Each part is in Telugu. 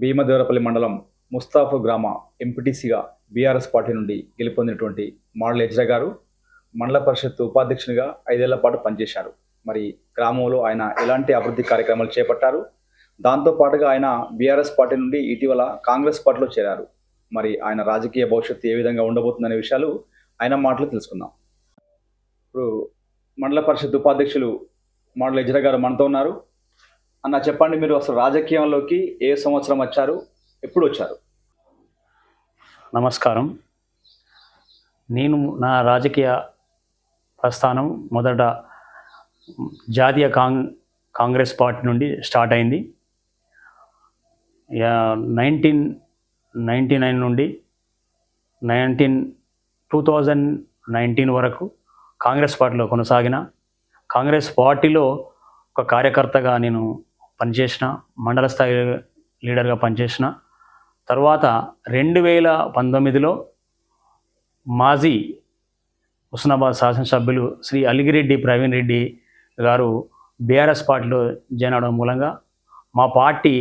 భీమదేవరపల్లి మండలం ముస్తాఫు గ్రామ ఎంపీటీసీగా బీఆర్ఎస్ పార్టీ నుండి గెలుపొందినటువంటి మాడల ఎజ్రా గారు మండల పరిషత్ ఉపాధ్యక్షునిగా 5 ఏళ్ల పాటు పనిచేశారు. మరి గ్రామంలో ఆయన ఎలాంటి అభివృద్ధి కార్యక్రమాలు చేపట్టారు, దాంతో పాటుగా ఆయన బీఆర్ఎస్ పార్టీ నుండి ఇటీవల కాంగ్రెస్ పార్టీలో చేరారు. మరి ఆయన రాజకీయ భవిష్యత్తు ఏ విధంగా ఉండబోతుందనే విషయాలు ఆయన మాటలు తెలుసుకుందాం. ఇప్పుడు మండల పరిషత్ ఉపాధ్యక్షులు మాడల ఎజ్రా గారు మనతో ఉన్నారు. అన్న, చెప్పండి, మీరు అసలు రాజకీయంలోకి ఏ సంవత్సరం వచ్చారు, ఎప్పుడు వచ్చారు? నమస్కారం. నేను నా రాజకీయ ప్రస్థానం మొదట జాతీయ కాంగ్రెస్ పార్టీ నుండి స్టార్ట్ అయింది. 1999 నుండి 2019 వరకు కాంగ్రెస్ పార్టీలో కొనసాగిన. కాంగ్రెస్ పార్టీలో ఒక కార్యకర్తగా నేను పనిచేసిన, మండల స్థాయి లీడర్గా పనిచేసిన. తర్వాత 2019లో మాజీ హుస్నాబాద్ శాసనసభ్యులు శ్రీ అలిగిరెడ్డి ప్రవీణ్ రెడ్డి గారు బీఆర్ఎస్ పార్టీలో జాయిన్ అవడం మూలంగా మా పార్టీ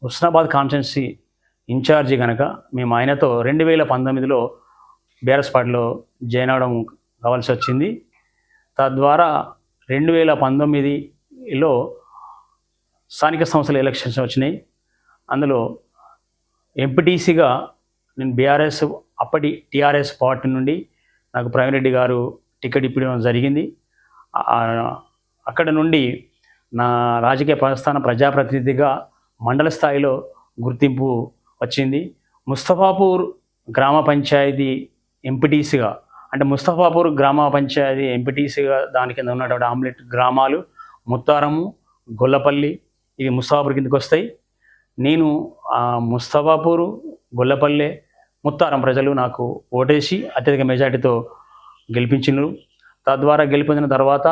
హుస్నాబాద్ కాన్స్టిట్యున్సీ ఇన్ఛార్జి కనుక మేము ఆయనతో 2019లో బీఆర్ఎస్ పార్టీలో జాయిన్ అవడం కావాల్సి వచ్చింది. తద్వారా 2019లో స్థానిక సంస్థల ఎలక్షన్స్ వచ్చినాయి. అందులో ఎంపీటీసీగా నేను బీఆర్ఎస్ అప్పటి టీఆర్ఎస్ పార్టీ నుండి నాకు ప్రవీణ్ రెడ్డి గారు టికెట్ ఇప్పడం జరిగింది. అక్కడ నుండి నా రాజకీయ ప్రస్థానం ప్రజాప్రతినిధిగా మండల స్థాయిలో గుర్తింపు వచ్చింది. ముస్తఫాపూర్ గ్రామ పంచాయతీ ఎంపీటీసీగా, అంటే ముస్తఫాపూర్ గ్రామ పంచాయతీ ఎంపీటీసీగా దాని కింద ఉన్నటువంటి ఆమ్లెట్ గ్రామాలు ముత్తారము, గొల్లపల్లి, ఇవి ముస్తఫాపూర్ కిందకి వస్తాయి. నేను ముస్తఫాపూరు, గొల్లపల్లె, ముత్తారం ప్రజలు నాకు ఓటేసి అత్యధిక మెజార్టీతో గెలిపించినారు. తద్వారా గెలిపొందిన తర్వాత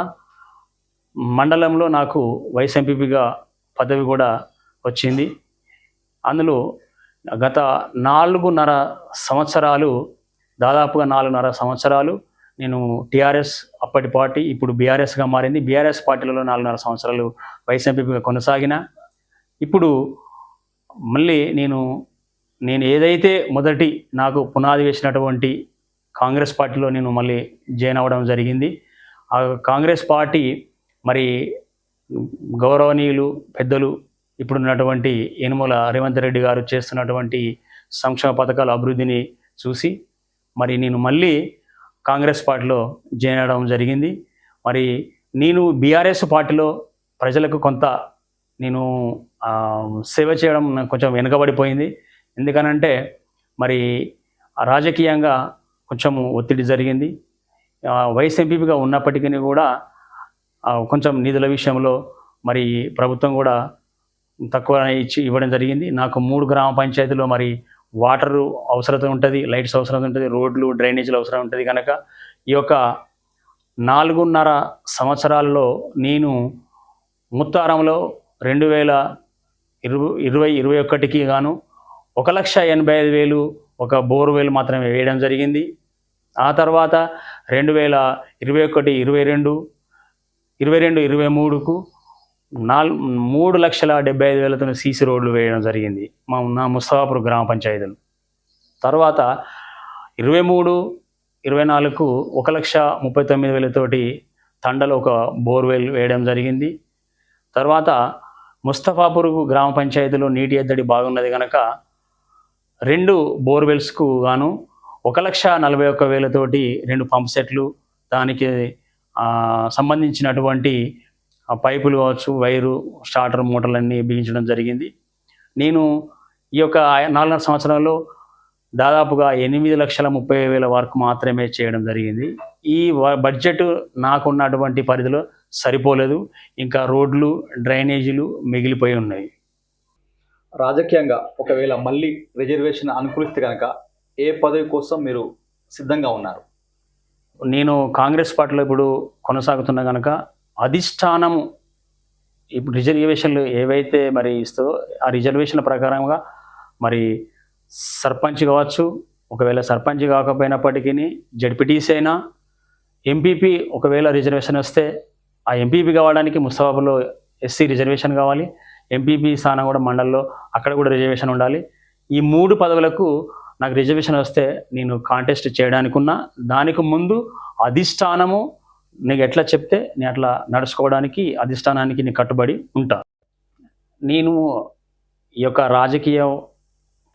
మండలంలో నాకు వైస్ ఎంపీపీగా పదవి కూడా వచ్చింది. అందులో గత 4.5 సంవత్సరాలు, దాదాపుగా 4.5 సంవత్సరాలు నేను టీఆర్ఎస్ అప్పటి పార్టీ ఇప్పుడు బీఆర్ఎస్గా మారింది. బీఆర్ఎస్ పార్టీలలో 4.5 సంవత్సరాలు వైస్ ఎంపీపీగా కొనసాగిన. ఇప్పుడు మళ్ళీ నేను ఏదైతే మొదటి నాకు పునాది వేసినటువంటి కాంగ్రెస్ పార్టీలో నేను మళ్ళీ జాయిన్ అవ్వడం జరిగింది. ఆ కాంగ్రెస్ పార్టీ మరి గౌరవనీయులు పెద్దలు ఇప్పుడున్నటువంటి యనుమల రేవంత్ రెడ్డి గారు చేస్తున్నటువంటి సంక్షేమ పథకాల అభివృద్ధిని చూసి మరి నేను మళ్ళీ కాంగ్రెస్ పార్టీలో జాయిన్ అవ్వడం జరిగింది. మరి నేను బీఆర్ఎస్ పార్టీలో ప్రజలకు కొంత నేను సేవ చేయడం కొంచెం వెనుకబడిపోయింది. ఎందుకనంటే మరి రాజకీయంగా కొంచెం ఒత్తిడి జరిగింది. వైస్ ఎంపీగా ఉన్నప్పటికీ కూడా కొంచెం నిధుల విషయంలో మరి ప్రభుత్వం కూడా తక్కువ ఇవ్వడం జరిగింది. నాకు 3 గ్రామ పంచాయతీలో మరి వాటరు అవసరం ఉంటుంది, లైట్స్ అవసరం ఉంటుంది, రోడ్లు డ్రైనేజీలు అవసరం ఉంటుంది. కనుక ఈ యొక్క 4.5 సంవత్సరాల్లో నేను ముత్తారంలో 2020-21కి గాను 1,85,000 ఒక బోర్వెల్ మాత్రమే వేయడం జరిగింది. ఆ తర్వాత 2021-22, 22-23కు 3,75,000తో సీసీ రోడ్లు వేయడం జరిగింది నా ముస్తఫాపూర్ గ్రామ పంచాయతీలు. తర్వాత 23-24కు 1,39,000తోటి తండలో ఒక బోర్వెల్ వేయడం జరిగింది. తర్వాత ముస్తఫాపూర్ గ్రామ పంచాయతీలో నీటి ఎద్దడి బాగున్నది కనుక 2 బోర్వెల్స్కు గాను 1,41,000తోటి 2 పంప్ సెట్లు, దానికి సంబంధించినటువంటి పైపులు కావచ్చు, వైరు, స్టార్టర్ మోటార్లన్నీ బిగించడం జరిగింది. నేను ఈ యొక్క 4.5 సంవత్సరాల్లో దాదాపుగా 8,30,000 వరకు మాత్రమే చేయడం జరిగింది. ఈ బడ్జెట్ నాకున్నటువంటి పరిధిలో సరిపోలేదు. ఇంకా రోడ్లు, డ్రైనేజీలు మిగిలిపోయి ఉన్నాయి. రాజకీయంగా ఒకవేళ మళ్ళీ రిజర్వేషన్ అనుకూలిస్తే కనుక ఏ పదవి కోసం మీరు సిద్ధంగా ఉన్నారు? నేను కాంగ్రెస్ పార్టీలో ఇప్పుడు కొనసాగుతున్నా కనుక అధిష్టానము ఇప్పుడు రిజర్వేషన్లు ఏవైతే మరి ఇస్తుందో ఆ రిజర్వేషన్ల ప్రకారంగా మరి సర్పంచ్ కావచ్చు, ఒకవేళ సర్పంచ్ కాకపోయినప్పటికీ జడ్పీటీసీ అయినా, ఎంపీపీ ఒకవేళ రిజర్వేషన్ వస్తే ఆ ఎంపీపీ కావడానికి ముస్తఫాపూర్లో ఎస్సీ రిజర్వేషన్ కావాలి. ఎంపీపీ స్థానం కూడా మండల్లో అక్కడ కూడా రిజర్వేషన్ ఉండాలి. ఈ 3 పదవులకు నాకు రిజర్వేషన్ వస్తే నేను కాంటెస్ట్ చేయడానికి ఉన్నా. దానికి ముందు అధిష్టానము నీకు ఎట్లా చెప్తే నేను అట్లా నడుచుకోవడానికి అధిష్టానానికి నేను కట్టుబడి ఉంటా. నేను ఈ యొక్క రాజకీయ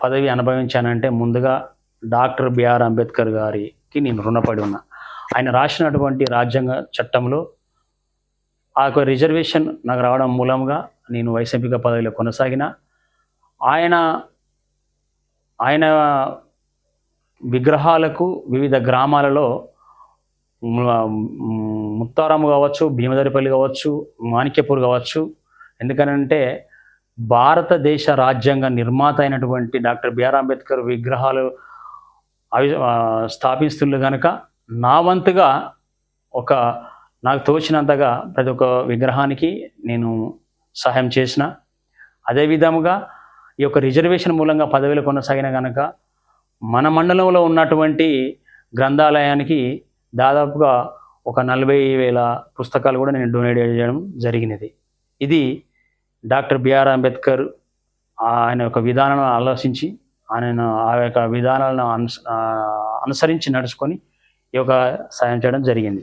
పదవి అనుభవించానంటే ముందుగా డాక్టర్ బిఆర్ అంబేద్కర్ గారికి నేను రుణపడి ఉన్నా. ఆయన రాసినటువంటి రాజ్యాంగ చట్టంలో ఆ యొక్క రిజర్వేషన్ నాకు రావడం మూలంగా నేను వైస్ ఎంపీగా పదవిలో కొనసాగిన. ఆయన విగ్రహాలకు వివిధ గ్రామాలలో ముత్తారం కావచ్చు, భీమదరిపల్లి కావచ్చు, మాణిక్యపూర్ కావచ్చు, ఎందుకనంటే భారతదేశ రాజ్యాంగ నిర్మాత అయినటువంటి డాక్టర్ బిఆర్ అంబేద్కర్ విగ్రహాలు స్థాపిస్తున్నారు కనుక నా వంతుగా నాకు తోచినంతగా ప్రతి ఒక్క విగ్రహానికి నేను సహాయం చేసిన. అదేవిధముగా ఈ యొక్క రిజర్వేషన్ మూలంగా పదవిలో కొనసాగిన కనుక మన మండలంలో ఉన్నటువంటి గ్రంథాలయానికి దాదాపుగా ఒక 40,000 పుస్తకాలు కూడా నేను డొనేట్ చేయడం జరిగినది. ఇది డాక్టర్ బిఆర్ అంబేద్కర్ ఆయన యొక్క విధానాలను ఆలోచించి ఆయన ఆ యొక్క విధానాలను అనుసరించి నడుచుకొని ఈ యొక్క సాయం చేయడం జరిగింది.